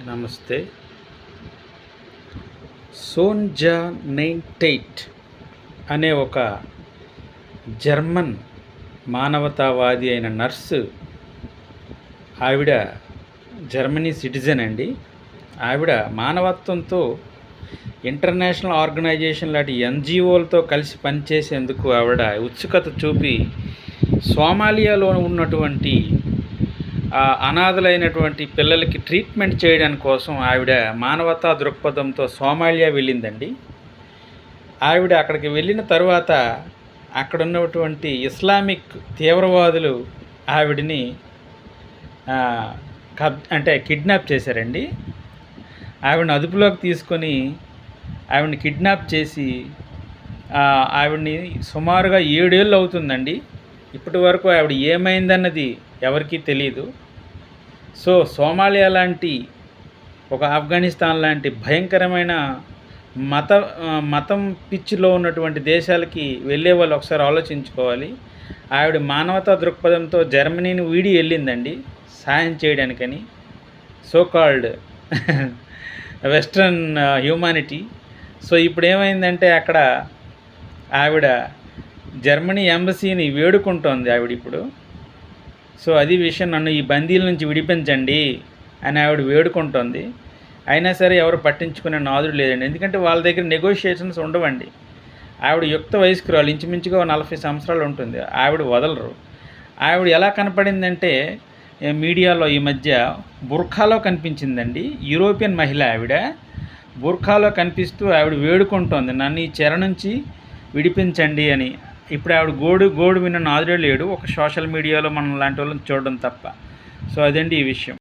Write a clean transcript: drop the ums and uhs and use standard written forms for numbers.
నమస్తే. సోన్జా నెయింటైట్ అనే ఒక జర్మన్ మానవతావాది అయిన నర్సు. ఆవిడ జర్మనీ సిటిజన్ అండి. ఆవిడ మానవత్వంతో ఇంటర్నేషనల్ ఆర్గనైజేషన్ లాంటి ఎన్జిఓలతో కలిసి పనిచేసేందుకు ఆవిడ ఉత్సుకత చూపి సోమాలియాలో ఉన్నటువంటి అనాథలైనటువంటి పిల్లలకి ట్రీట్మెంట్ చేయడానికి కోసం ఆవిడ మానవతా దృక్పథంతో సోమాలియా వెళ్ళిందండి. ఆవిడ అక్కడికి వెళ్ళిన తర్వాత అక్కడ ఉన్నటువంటి ఇస్లామిక్ తీవ్రవాదులు ఆవిడని కిడ్నాప్ చేశారండి. ఆవిడని అదుపులోకి తీసుకొని ఆవిడని కిడ్నాప్ చేసి ఆవిడని సుమారుగా 7 ఏళ్ళు అవుతుందండి. ఇప్పటి వరకు ఆవిడ ఏమైందన్నది ఎవరికీ తెలియదు. సో సోమాలియా లాంటి ఒక ఆఫ్ఘనిస్తాన్ లాంటి భయంకరమైన మతం పిచ్చిలో ఉన్నటువంటి దేశాలకి వెళ్ళే వాళ్ళు ఒకసారి ఆలోచించుకోవాలి. ఆవిడ మానవతా దృక్పథంతో జర్మనీని వీడి వెళ్ళిందండి సాయం చేయడానికని. So called western humanity. So ఇప్పుడు ఏమైందంటే అక్కడ ఆవిడ జర్మనీ ఎంబసీని వేడుకుంటోంది ఆవిడ ఇప్పుడు. సో అది విషయం, నన్ను ఈ బందీల నుంచి విడిపించండి అని ఆవిడ వేడుకుంటోంది. అయినా సరే ఎవరు పట్టించుకునే నాదుడు లేదండి. ఎందుకంటే వాళ్ళ దగ్గర నెగోషియేషన్స్ ఉండవండి. ఆవిడ యుక్త వయస్కురాలు, ఇంచుమించుగా 40 సంవత్సరాలు ఉంటుంది. ఆవిడ వదలరు. ఆవిడ ఎలా కనపడిందంటే మీడియాలో ఈ మధ్య బుర్ఖాలో కనిపించిందండి. యూరోపియన్ మహిళ ఆవిడ బుర్ఖాలో కనిపిస్తూ ఆవిడ వేడుకుంటోంది, నన్ను ఈ చెర నుంచి విడిపించండి అని. ఇప్పుడు ఆవిడ గోడు విన్న నాదుడే లేడు, ఒక సోషల్ మీడియాలో మనం లాంటి వాళ్ళని చూడడం తప్ప. సో అదండి ఈ విషయం.